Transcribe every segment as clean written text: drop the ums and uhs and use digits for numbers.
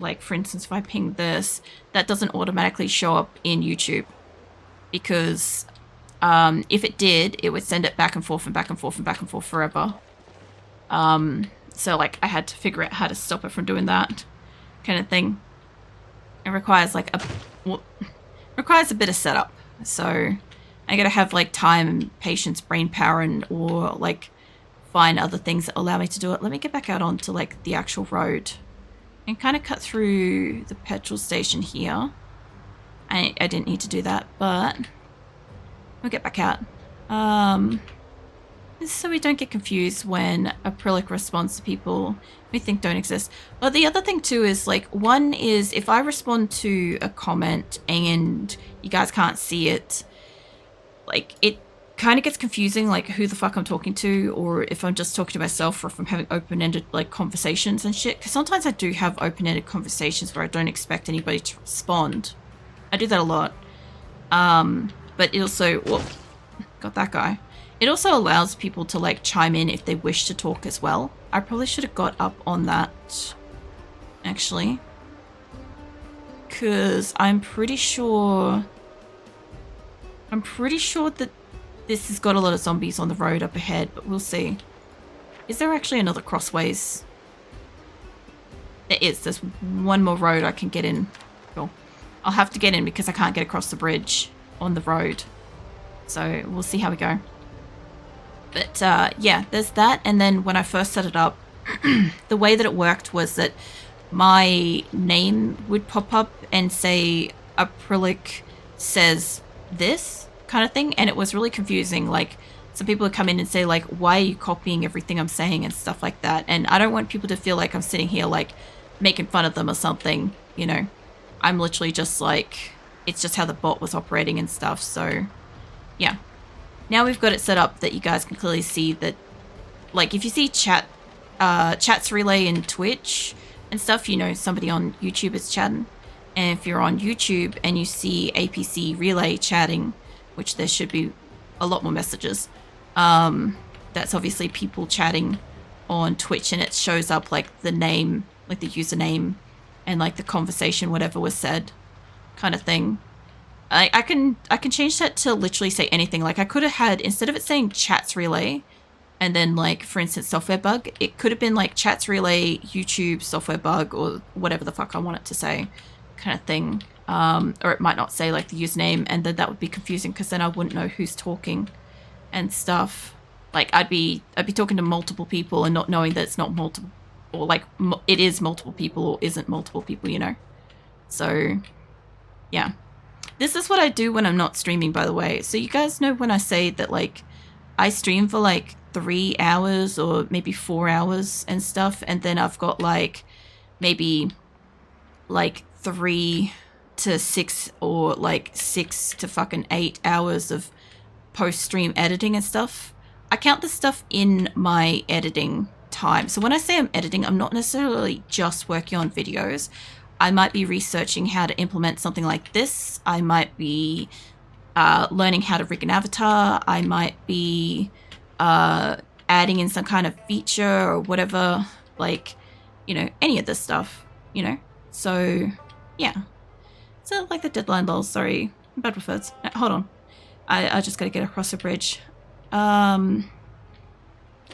like for instance, if I ping this, that doesn't automatically show up in YouTube because if it did, it would send it back and forth and back and forth and back and forth forever. So like I had to figure out how to stop it from doing that kind of thing. It requires like requires a bit of setup. So I gotta have like time, patience, brain power, and or like find other things that allow me to do it. Let me get back out onto like the actual road and kind of cut through the petrol station here. I didn't need to do that, but we'll get back out. So we don't get confused when acrylic responds to people we think don't exist. But the other thing too is like, one is if I respond to a comment and you guys can't see it, like it kind of gets confusing, like who the fuck I'm talking to, or if I'm just talking to myself, or if I'm having open-ended like conversations and shit. Because sometimes I do have open-ended conversations where I don't expect anybody to respond. I do that a lot. But it also, whoa, got that guy. It also allows people to like chime in if they wish to talk as well. I probably should have got up on that, actually, because I'm pretty sure that this has got a lot of zombies on the road up ahead, but we'll see. Is there actually another crossways? There is. There's one more road I can get in. Cool. I'll have to get in because I can't get across the bridge on the road. So we'll see how we go. But yeah, there's that. And then when I first set it up, the way that it worked was that my name would pop up and say acrylic says this kind of thing. And it was really confusing. Like some people would come in and say like, why are you copying everything I'm saying and stuff like that? And I don't want people to feel like I'm sitting here like making fun of them or something, you know. I'm literally just like, it's just how the bot was operating and stuff. So yeah. Now we've got it set up that you guys can clearly see that, like, if you see chats relay in Twitch and stuff, you know somebody on YouTube is chatting. And if you're on YouTube and you see APC relay chatting, which there should be a lot more messages, that's obviously people chatting on Twitch, and it shows up like the name, like the username, and like the conversation, whatever was said, kind of thing. I can change that to literally say anything. Like I could have had, instead of it saying chats relay and then like for instance software bug, it could have been like chats relay YouTube software bug or whatever the fuck I want it to say, kind of thing. Or it might not say like the username, and then that would be confusing because then I wouldn't know who's talking and stuff. Like I'd be talking to multiple people and not knowing that it's not multiple, or like it is multiple people or isn't multiple people, you know. So yeah. This is what I do when I'm not streaming, by the way. So you guys know when I say that, like, I stream for, like, 3 hours or maybe 4 hours and stuff. And then I've got, like, maybe, like, 3 to 6 or, like, 6 to fucking 8 hours of post-stream editing and stuff. I count this stuff in my editing time. So when I say I'm editing, I'm not necessarily just working on videos. I might be researching how to implement something like this. I might be learning how to rig an avatar. I might be adding in some kind of feature or whatever, like, you know, any of this stuff, you know. So, yeah. So, like the deadline lol, sorry. Bad with words. No, hold on. I just gotta get across the bridge. I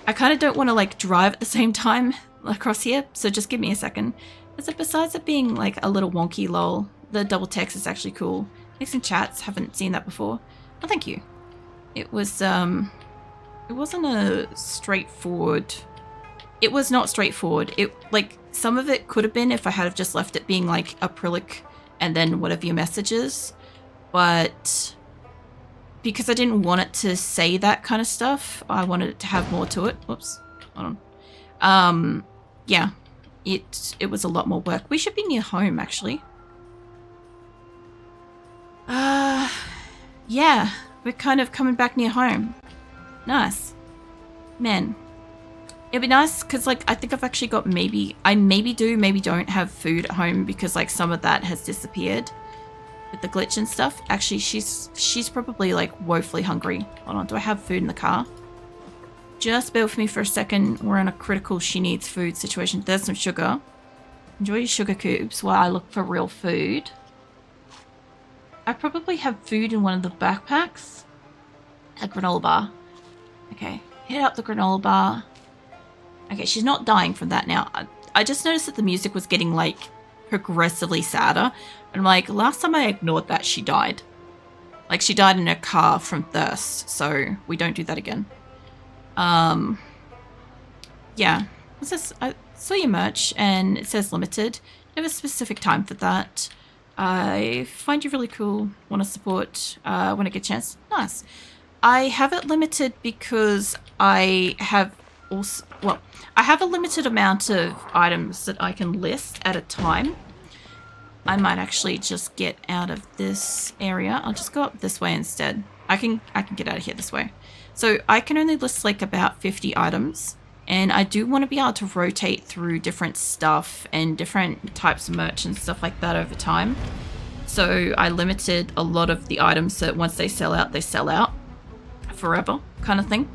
kind of don't want to, like, drive at the same time across here, so just give me a second. So besides it being like a little wonky lol, the double text is actually cool. Thanks in chats, haven't seen that before. Oh, thank you. It was, it wasn't a straightforward, it was not straightforward. It, like, some of it could have been if I had just left it being like acrylic and then whatever your message is. But because I didn't want it to say that kind of stuff, I wanted it to have more to it. Whoops, hold on. Yeah. It was a lot more work. We should be near home, actually. Yeah, we're kind of coming back near home. Nice. Man. It'd be nice, because, like, I think I've actually got I maybe do, maybe don't have food at home, because, like, some of that has disappeared with the glitch and stuff. Actually, she's probably, like, woefully hungry. Hold on, do I have food in the car? Just bear with me for a second. We're in a critical she needs food situation. There's some sugar. Enjoy your sugar cubes while I look for real food. I probably have food in one of the backpacks. A granola bar. Okay, hit up the granola bar. Okay, she's not dying from that now. I just noticed that the music was getting, like, progressively sadder. And I'm like, last time I ignored that, she died. Like, she died in her car from thirst, so we don't do that again. Yeah. What's this? I saw your merch, and it says limited. I have a specific time for that. I find you really cool. Want to support when I get a chance. Nice. I have it limited because I have also... Well, I have a limited amount of items that I can list at a time. I might actually just get out of this area. I'll just go up this way instead. I can get out of here this way. So I can only list like about 50 items. And I do want to be able to rotate through different stuff and different types of merch and stuff like that over time. So I limited a lot of the items so that once they sell out forever kind of thing.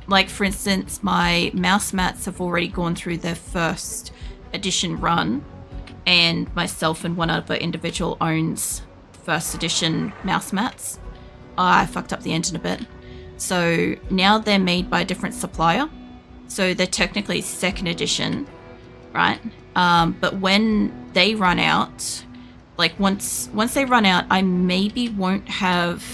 Like, for instance, my mouse mats have already gone through their first edition run, and myself and one other individual owns first edition mouse mats. I fucked up the engine a bit. So now they're made by a different supplier. So they're technically second edition, right? But when they run out, like once they run out, I maybe won't have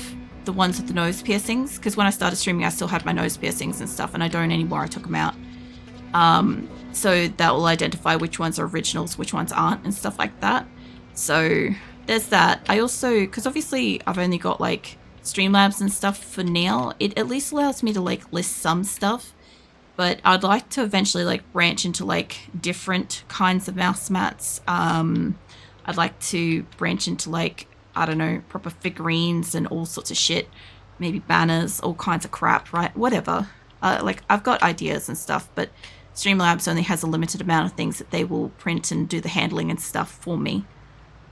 the ones with the nose piercings, because when I started streaming, I still had my nose piercings and stuff, and I don't anymore. I took them out. So that will identify which ones are originals, which ones aren't, and stuff like that. So there's that. I also, because obviously I've only got like Streamlabs and stuff for now, it at least allows me to like list some stuff. But I'd like to eventually like branch into like different kinds of mouse mats. I'd like to branch into like, I don't know, proper figurines and all sorts of shit. Maybe banners, all kinds of crap, right? Whatever. Like, I've got ideas and stuff, but Streamlabs only has a limited amount of things that they will print and do the handling and stuff for me.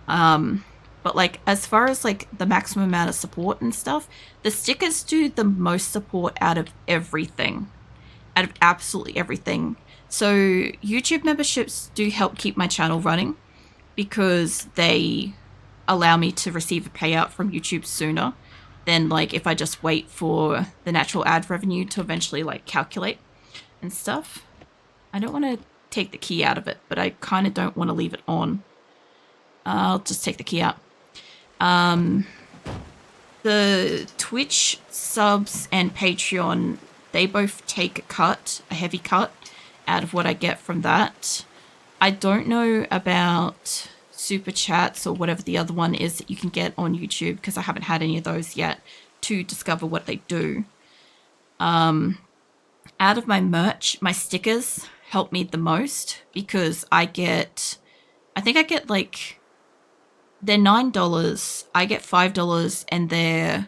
But like, as far as like the maximum amount of support and stuff, the stickers do the most support out of everything. Out of absolutely everything. So YouTube memberships do help keep my channel running because they allow me to receive a payout from YouTube sooner than like if I just wait for the natural ad revenue to eventually like calculate and stuff. I don't want to take the key out of it, but I kind of don't want to leave it on. I'll just take the key out. The Twitch subs and Patreon, they both take a heavy cut out of what I get from that. I don't know about super chats or whatever the other one is that you can get on YouTube, because I haven't had any of those yet to discover what they do. Out of my merch, my stickers help me the most because I think I get like, they're $9, I get $5, and the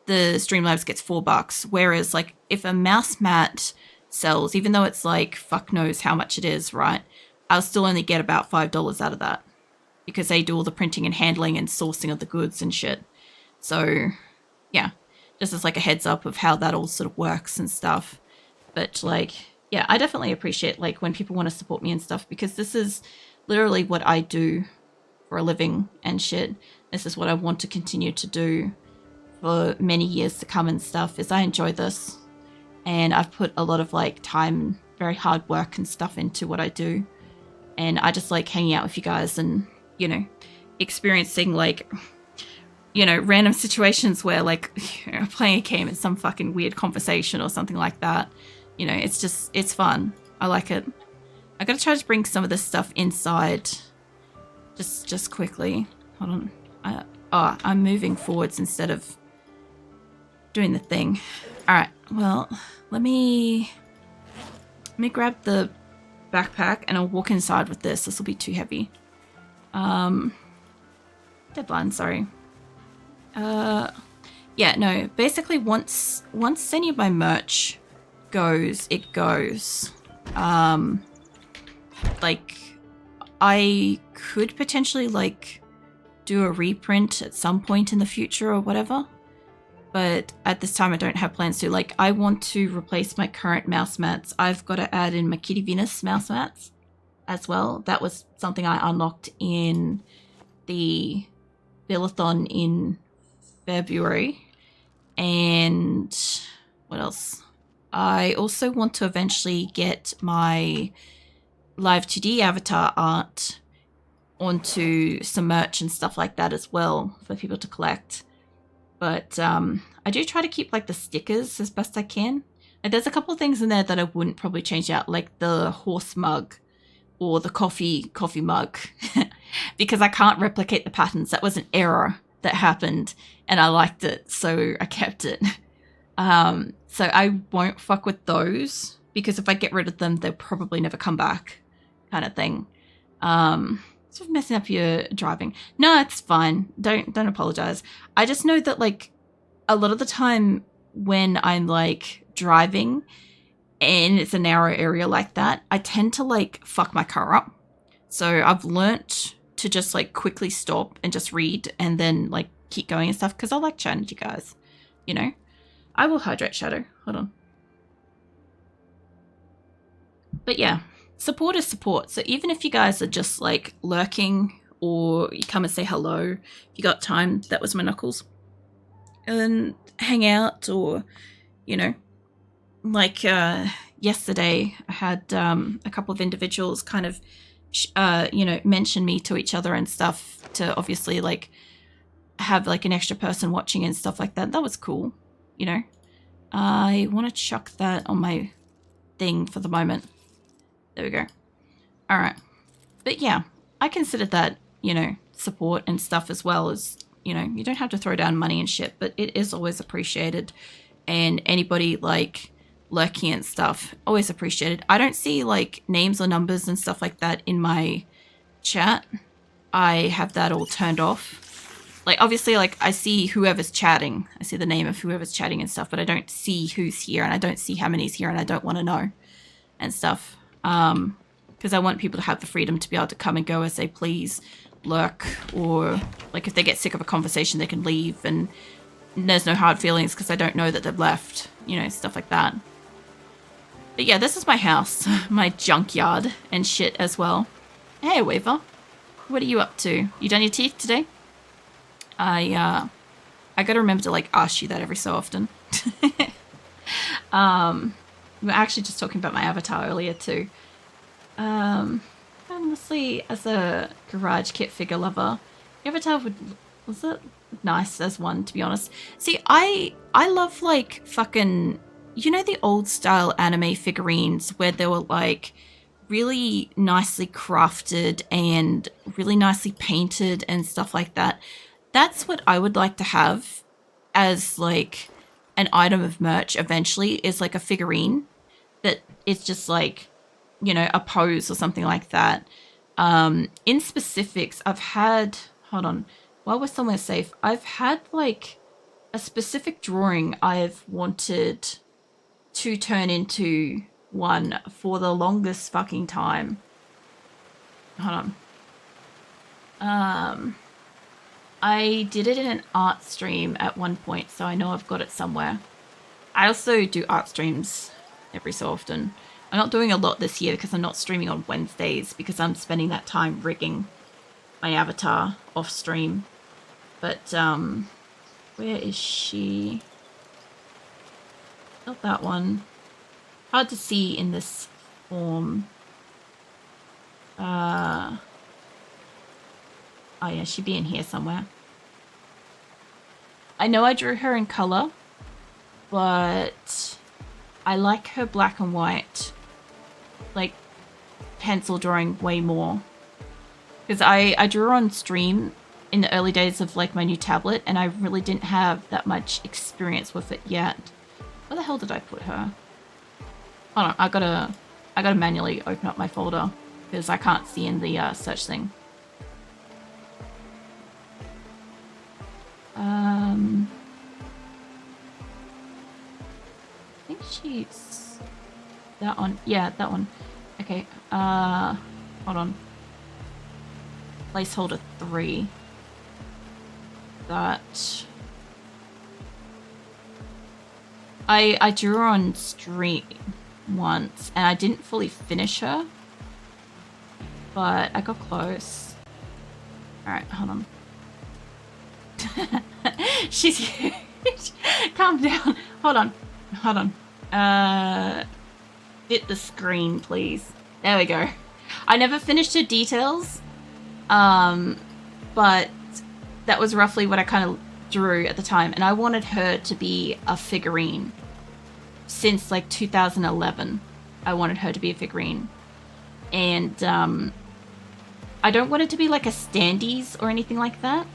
Streamlabs gets $4. Whereas like if a mouse mat sells, even though it's like fuck knows how much it is, right? I'll still only get about $5 out of that because they do all the printing and handling and sourcing of the goods and shit. So yeah, just as like a heads up of how that all sort of works and stuff. But like, yeah, I definitely appreciate like when people want to support me and stuff, because this is literally what I do for a living and shit. This is what I want to continue to do for many years to come and stuff, is I enjoy this. And I've put a lot of like time, very hard work and stuff into what I do. And I just like hanging out with you guys and, you know, experiencing like, you know, random situations where like you're playing a game and some fucking weird conversation or something like that. You know, it's just, it's fun. I like it. I gotta try to bring some of this stuff inside just quickly. Hold on. I'm moving forwards instead of doing the thing. All right. Well, let me grab the backpack and I'll walk inside with this. This will be too heavy. Deadline, sorry. Yeah, no, basically once any of my merch goes, it goes. Like I could potentially like do a reprint at some point in the future or whatever. But at this time I don't have plans to. Like, I want to replace my current mouse mats. I've got to add in my Kitty Venus mouse mats. as well. That was something I unlocked in the Billathon in February. And what else? I also want to eventually get my Live 2D avatar art onto some merch and stuff like that as well for people to collect. But I do try to keep like the stickers as best I can. Like, there's a couple of things in there that I wouldn't probably change out, like the horse mug or the coffee mug, because I can't replicate the patterns. That was an error that happened, and I liked it, so I kept it. So I won't fuck with those, because if I get rid of them, they'll probably never come back, kind of thing. Sort of messing up your driving. No, it's fine. Don't apologize. I just know that, like, a lot of the time when I'm like driving and it's a narrow area like that, I tend to like fuck my car up. So I've learnt to just like quickly stop and just read and then like keep going and stuff, because I like chatting to you guys, you know. I will hydrate, Shadow. Hold on. But yeah, support is support. So even if you guys are just like lurking, or you come and say hello, if you got time, that was my knuckles, and hang out, or, you know, like yesterday I had a couple of individuals kind of you know, mention me to each other and stuff, to obviously like have like an extra person watching and stuff like that. That was cool, you know. I want to chuck that on my thing for the moment. There we go. All right. But yeah, I consider that, you know, support and stuff, as well as, you know, you don't have to throw down money and shit, but it is always appreciated. And anybody like lurking and stuff, always appreciated. I don't see like names or numbers and stuff like that in my chat. I have that all turned off. Like, obviously, like, I see whoever's chatting. I see the name of whoever's chatting and stuff, but I don't see who's here, and I don't see how many's here, and I don't want to know and stuff. Because I want people to have the freedom to be able to come and go as they please, lurk, or like if they get sick of a conversation, they can leave, and there's no hard feelings because I don't know that they've left, you know, stuff like that. But yeah, this is my house, my junkyard and shit as well. Hey, Weaver, what are you up to? You done your teeth today? I gotta remember to like ask you that every so often. We were actually just talking about my avatar earlier too. Honestly, as a garage kit figure lover, the avatar was it nice as one, to be honest. See, I love like fucking, you know, the old style anime figurines where they were like really nicely crafted and really nicely painted and stuff like that. That's what I would like to have as like an item of merch eventually, is like a figurine that is just like, you know, a pose or something like that. In specifics, I've had, hold on, while we're somewhere safe, I've had like a specific drawing I've wanted to turn into one for the longest fucking time. Hold on. I did it in an art stream at one point, so I know I've got it somewhere. I also do art streams every so often. I'm not doing a lot this year because I'm not streaming on Wednesdays, because I'm spending that time rigging my avatar off stream. But, where is she? Not that one. Hard to see in this form. Oh yeah, she'd be in here somewhere. I know I drew her in color, but I like her black and white, like, pencil drawing way more. Because I drew her on stream in the early days of like my new tablet, and I really didn't have that much experience with it yet. Where the hell did I put her? Hold on, I gotta manually open up my folder because I can't see in the search thing. I think she's that one. Yeah, that one. Okay. Hold on. Placeholder 3. That. I drew her on stream once, and I didn't fully finish her. but I got close. All right, hold on. She's huge. Calm down. Hold on. Hold on. Fit the screen, please. There we go. I never finished her details, but that was roughly what I kind of drew at the time, and I wanted her to be a figurine. Since like 2011, I wanted her to be a figurine, and I don't want it to be like a standees or anything like that,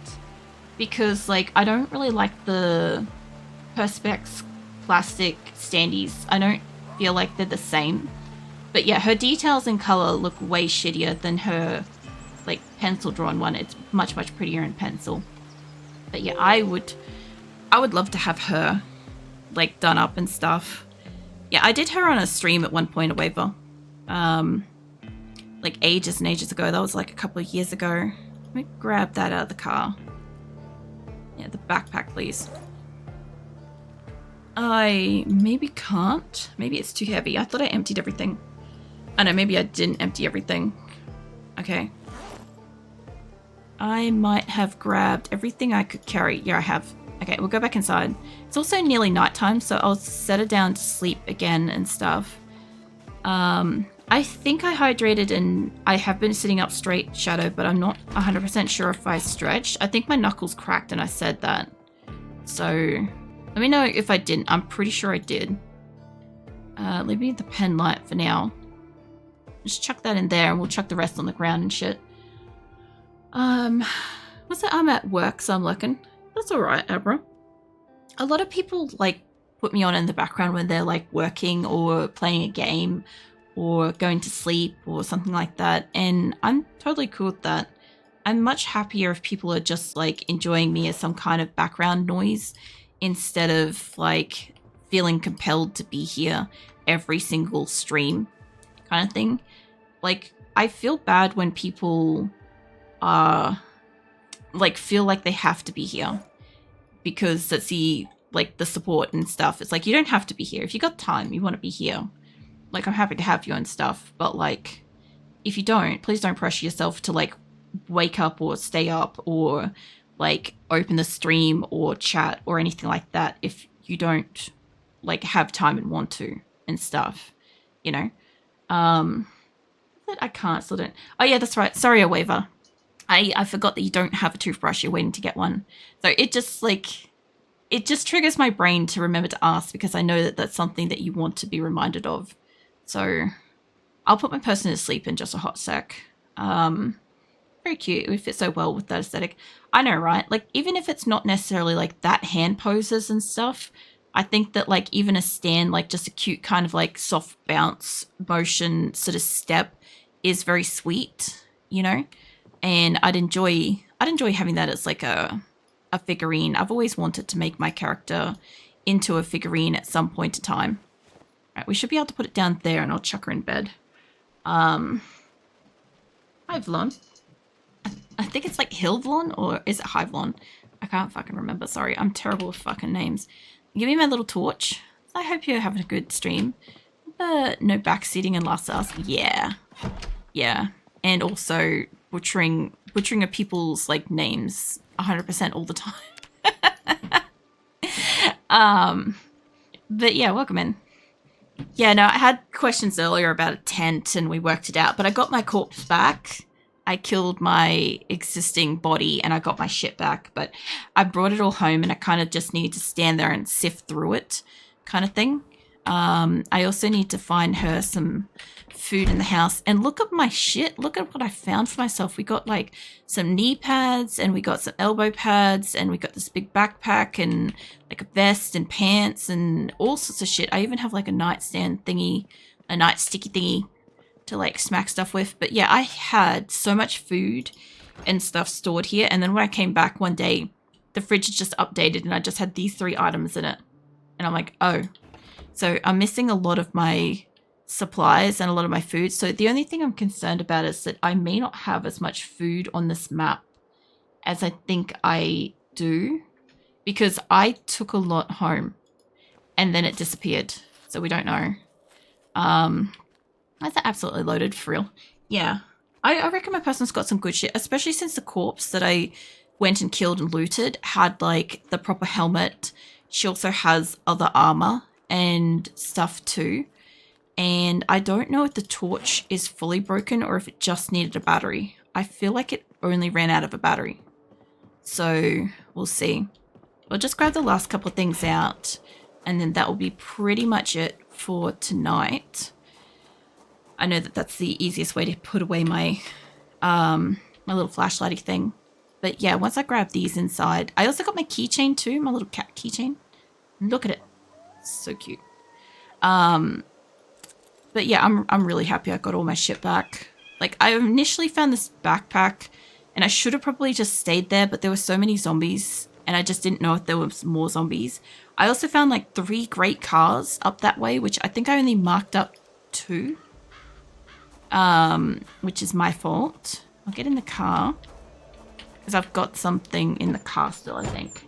because like I don't really like the Perspex plastic standees. I don't feel like they're the same. But yeah, her details and color look way shittier than her like pencil drawn one. It's much prettier in pencil. But yeah, I would love to have her like done up and stuff. Yeah, I did her on a stream at one point, a waiver. Like ages and ages ago. That was like a couple of years ago. Let me grab that out of the car. Yeah, the backpack, please. I maybe can't. Maybe it's too heavy. I thought I emptied everything. I know, maybe I didn't empty everything. Okay. I might have grabbed everything I could carry. Yeah, I have. Okay, we'll go back inside. It's also nearly nighttime, so I'll set her down to sleep again and stuff. I think I hydrated and I have been sitting up straight, Shadow, but I'm not 100% sure if I stretched. I think my knuckles cracked and I said that. So let me know if I didn't. I'm pretty sure I did. Leave me the pen light for now. Just chuck that in there and we'll chuck the rest on the ground and shit. What's that? I'm at work, so I'm looking. That's alright, Abra. A lot of people like put me on in the background when they're like working or playing a game or going to sleep or something like that, and I'm totally cool with that. I'm much happier if people are just like enjoying me as some kind of background noise instead of like feeling compelled to be here every single stream kind of thing. Like, I feel bad when people like feel like they have to be here because that's the like the support and stuff. It's like, you don't have to be here. If you got time, you want to be here. Like, I'm happy to have you and stuff, but like, if you don't, please don't pressure yourself to like wake up or stay up or like open the stream or chat or anything like that if you don't like have time and want to and stuff, you know. But I can't, still don't. Oh yeah, that's right. Sorry, a waiver. I forgot that you don't have a toothbrush. You're waiting to get one. So it just like, it just triggers my brain to remember to ask because I know that that's something that you want to be reminded of. So I'll put my person to sleep in just a hot sec. Very cute. It would fit so well with that aesthetic. I know, right? Like, even if it's not necessarily like that hand poses and stuff, I think that like even a stand, like just a cute kind of like soft bounce motion sort of step is very sweet, you know? And I'd enjoy having that as like a figurine. I've always wanted to make my character into a figurine at some point in time. All right, we should be able to put it down there and I'll chuck her in bed. Hi, Vlon. I think it's like Hillvlon, or is it Hivlon? I can't fucking remember. Sorry, I'm terrible with fucking names. Give me my little torch. I hope you're having a good stream. No backseating and last ask. Yeah. Yeah. And also butchering of people's like names 100% all the time. But yeah, welcome in. Yeah, no, I had questions earlier about a tent and we worked it out, but I got my corpse back. I killed my existing body and I got my shit back, but I brought it all home and I kind of just needed to stand there and sift through it kind of thing. I also need to find her some food in the house and look at my shit. Look at what I found for myself. We got like some knee pads and we got some elbow pads and we got this big backpack and like a vest and pants and all sorts of shit. I even have like a nightstand thingy, a nightsticky thingy to like smack stuff with. But yeah, I had so much food and stuff stored here, and then when I came back one day, the fridge had just updated and I just had these 3 items in it, and I'm like, oh, so I'm missing a lot of my supplies and a lot of my food. So the only thing I'm concerned about is that I may not have as much food on this map as I think I do, because I took a lot home and then it disappeared, so we don't know. That's absolutely loaded for real. Yeah. I reckon my person's got some good shit, especially since the corpse that I went and killed and looted had like the proper helmet. She also has other armor and stuff too. And I don't know if the torch is fully broken or if it just needed a battery. I feel like it only ran out of a battery. So we'll see. We'll just grab the last couple of things out and then that will be pretty much it for tonight. I know that that's the easiest way to put away my my little flashlighty thing. But yeah, once I grab these inside, I also got my keychain too, my little cat keychain. Look at it. It's so cute. But yeah, I'm really happy I got all my shit back. Like, I initially found this backpack and I should have probably just stayed there, but there were so many zombies and I just didn't know if there was more zombies. I also found like 3 great cars up that way, which I think I only marked up 2. Which is my fault. I'll get in the car because I've got something in the car still, I think.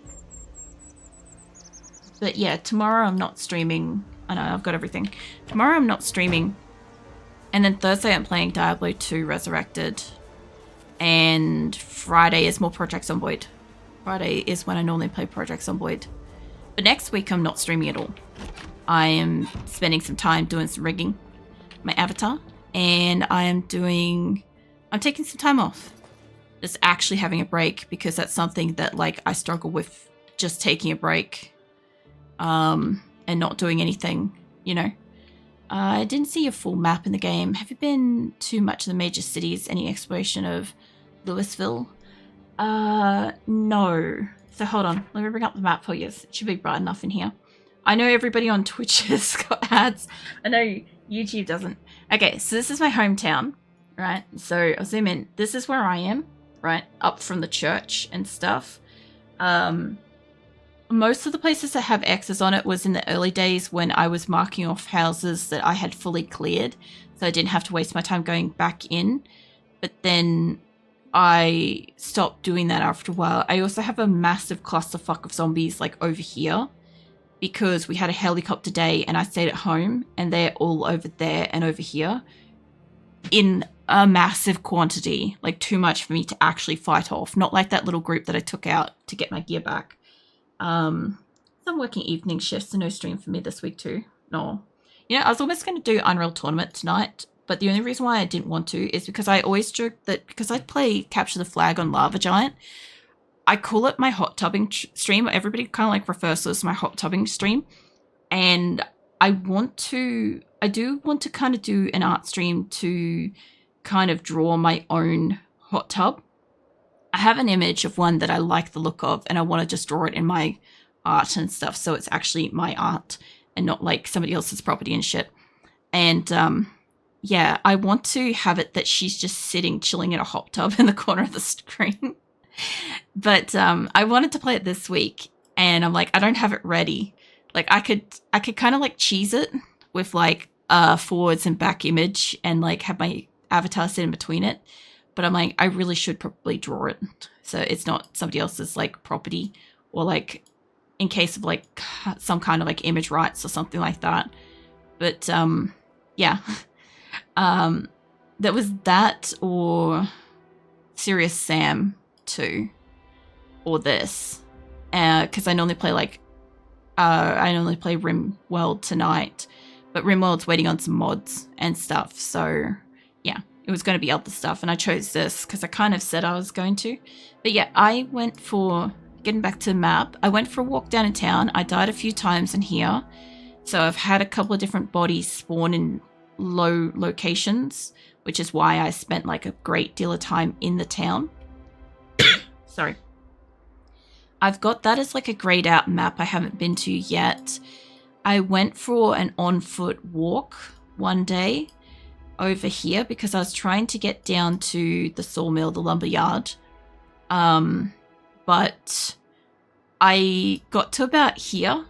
But yeah, tomorrow I'm not streaming. I know, I've got everything. Tomorrow I'm not streaming. And then Thursday I'm playing Diablo 2 Resurrected. And Friday is more Project Zomboid. Friday is when I normally play Project Zomboid. But next week I'm not streaming at all. I am spending some time doing some rigging. My avatar. And I'm taking some time off. Just actually having a break because that's something that like I struggle with, just taking a break and not doing anything, you know. I didn't see a full map in the game. Have you been to much of the major cities? Any exploration of Louisville? No. So hold on, let me bring up the map for you. It should be bright enough in here. I know everybody on Twitch has got ads. I know YouTube doesn't. Okay, so this is my hometown, right? So I'll zoom in. This is where I am, right? Up from the church and stuff. Most of the places that have X's on it was in the early days when I was marking off houses that I had fully cleared. So I didn't have to waste my time going back in. But then I stopped doing that after a while. I also have a massive clusterfuck of zombies like over here. Because we had a helicopter day and I stayed at home and they're all over there and over here in a massive quantity, like too much for me to actually fight off. Not like that little group that I took out to get my gear back. So I'm working evening shifts, so no stream for me this week too. No. You know, I was almost going to do Unreal Tournament tonight, but the only reason why I didn't want to is because I always joke that because I play Capture the Flag on Lava Giant, I call it my hot tubbing stream. Everybody kind of like refers to this as my hot tubbing stream. And I do want to kind of do an art stream to kind of draw my own hot tub. I have an image of one that I like the look of and I want to just draw it in my art and stuff. So it's actually my art and not like somebody else's property and shit. And yeah, I want to have it that she's just sitting, chilling in a hot tub in the corner of the screen. But I wanted to play it this week and I'm like, I don't have it ready. Like I could kind of like cheese it with like a forwards and back image and like have my avatar sit in between it. But I'm like, I really should probably draw it. So it's not somebody else's like property or like in case of like some kind of like image rights or something like that. But yeah, that was that or Serious Sam 2 or this because I normally play like RimWorld tonight, but RimWorld's waiting on some mods and stuff, so yeah, it was going to be other stuff and I chose this because I kind of said I was going to. But yeah, I went for getting back to the map, I went for a walk down in town. I died a few times in here, so I've had a couple of different bodies spawn in low locations, which is why I spent like a great deal of time in the town. Sorry. I've got that as like a grayed out map I haven't been to yet. I went for an on foot walk one day over here because I was trying to get down to the sawmill, the lumber yard. But I got to about here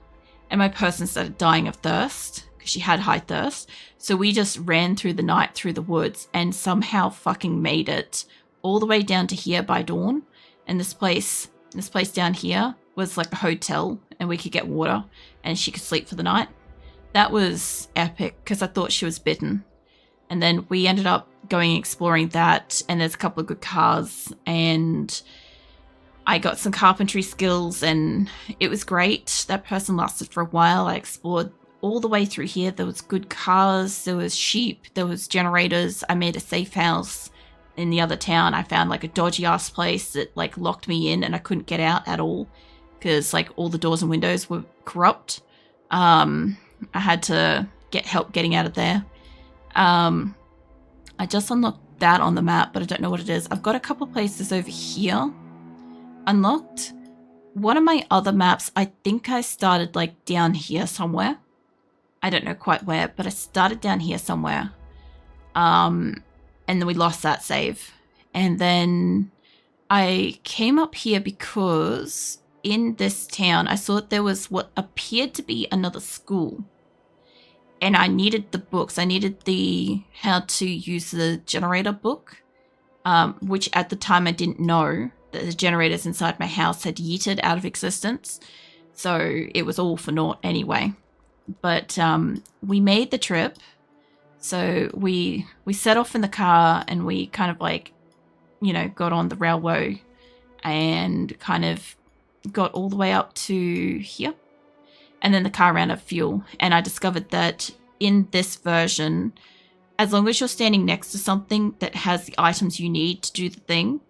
and my person started dying of thirst because she had high thirst. So we just ran through the night through the woods and somehow fucking made it all the way down to here by dawn. And this place down here was like a hotel and we could get water and she could sleep for the night. That was epic because I thought she was bitten. And then we ended up going exploring that, and there's a couple of good cars, and I got some carpentry skills, and it was great. That person lasted for a while. I explored all the way through here. There was good cars, there was sheep, there was generators. I made a safe house in the other town. I found like a dodgy ass place that like locked me in and I couldn't get out at all because like all the doors and windows were corrupt. I had to get help getting out of there. I just unlocked that on the map, but I don't know what it is. I've got a couple places over here unlocked. One of my other maps, I think I started like down here somewhere. I don't know quite where, but I started down here somewhere. And then we lost that save. And then I came up here because in this town, I saw that there was what appeared to be another school. And I needed the books. I needed the how to use the generator book, which at the time I didn't know that the generators inside my house had yeeted out of existence. So it was all for naught anyway. But we made the trip. So we set off in the car and we kind of like, you know, got on the railway and kind of got all the way up to here. And then the car ran out of fuel. And I discovered that in this version, as long as you're standing next to something that has the items you need to do the thing,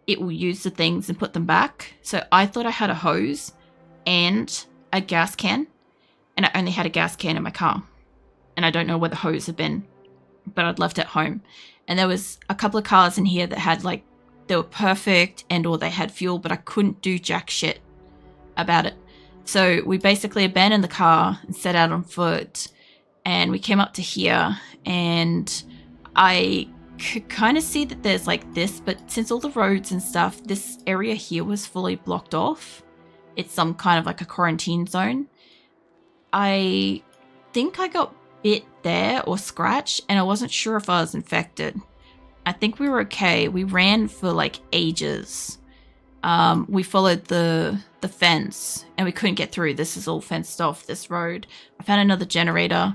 it will use the things and put them back. So I thought I had a hose and a gas can. And I only had a gas can in my car. And I don't know where the hose had been, but I'd left it home. And there was a couple of cars in here that had like, they were perfect and or they had fuel, but I couldn't do jack shit about it. So we basically abandoned the car and set out on foot. And we came up to here and I could kind of see that there's like this, but since all the roads and stuff, this area here was fully blocked off. It's some kind of like a quarantine zone. I think I got bit there or scratched and I wasn't sure if I was infected. I think we were okay. We ran for like ages. We followed the fence and we couldn't get through. This is all fenced off, this road. I found another generator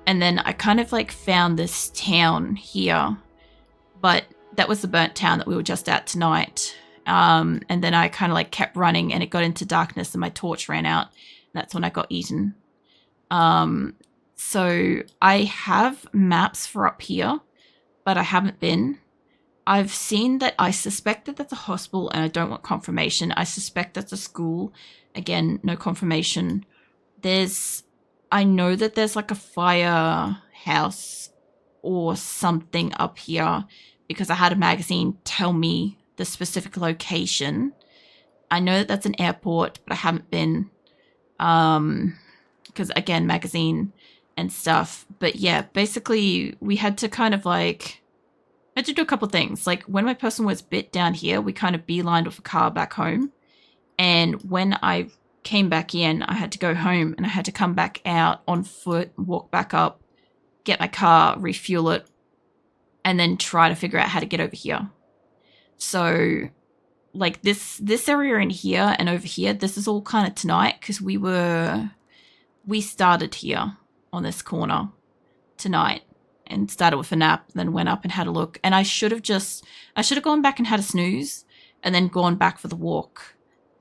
and then I kind of like found this town here, but that was the burnt town that we were just at tonight. And then I kind of like kept running and it got into darkness and my torch ran out. That's when I got eaten. So I have maps for up here, but I haven't been. I've seen that I suspect that that's a hospital and I don't want confirmation. I suspect that's a school. Again, no confirmation. I know that there's like a firehouse or something up here because I had a magazine tell me the specific location. I know that that's an airport, but I haven't been. Because again, magazine and stuff. But yeah, basically we had to kind of like, I had to do a couple things. Like when my person was bit down here, we kind of beelined off a car back home. And when I came back in, I had to go home and I had to come back out on foot, walk back up, get my car, refuel it, and then try to figure out how to get over here. So like this area in here and over here, this is all kind of tonight because we started here on this corner tonight and started with a nap, then went up and had a look. And I should have gone back and had a snooze and then gone back for the walk.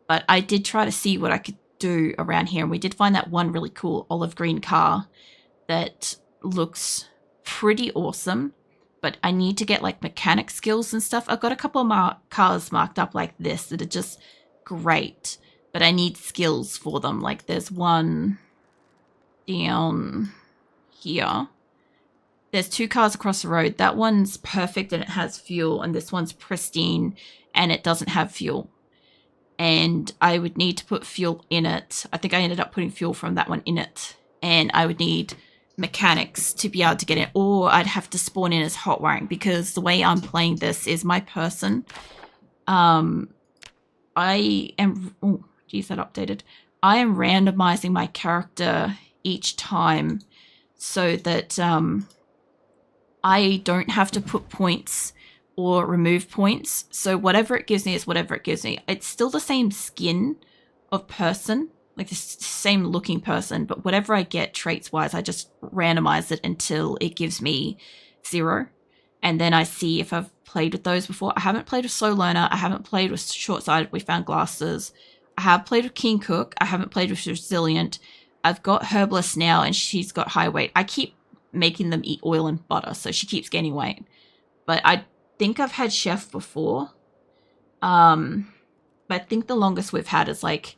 But I did try to see what I could do around here. And we did find that one really cool olive green car that looks pretty awesome. But I need to get like mechanic skills and stuff. I've got a couple of cars marked up like this that are just great. But I need skills for them. Like there's one down here. There's two cars across the road. That one's perfect and it has fuel. And this one's pristine and it doesn't have fuel. And I would need to put fuel in it. I think I ended up putting fuel from that one in it. And I would need mechanics to be able to get it. Or I'd have to spawn in as hot wiring. Because the way I'm playing this is my person. I am... Oh, geez, that updated. I am randomizing my character each time so that I don't have to put points or remove points. So whatever it gives me is whatever it gives me. It's still the same skin of person, like the same looking person, but whatever I get traits wise, I just randomize it until it gives me 0. and then I see if I've played with those before. I haven't played with Slow Learner. I haven't played with Short Sighted. We Found Glasses. I have played with King Cook. I haven't played with Resilient. I've got Herbalist now, and she's got high weight. I keep making them eat oil and butter, so she keeps gaining weight. But I think I've had Chef before. But I think the longest we've had is like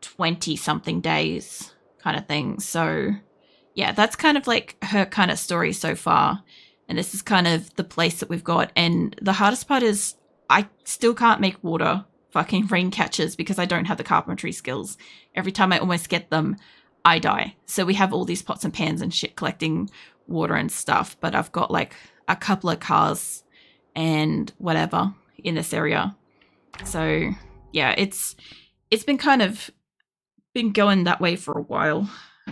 20 something days kind of thing. So yeah, that's kind of like her kind of story so far. And this is kind of the place that we've got. And the hardest part is I still can't make water fucking rain catchers because I don't have the carpentry skills. Every time I almost get them, I die. So we have all these pots and pans and shit collecting water and stuff. But I've got like a couple of cars and whatever in this area. So yeah, it's been kind of been going that way for a while.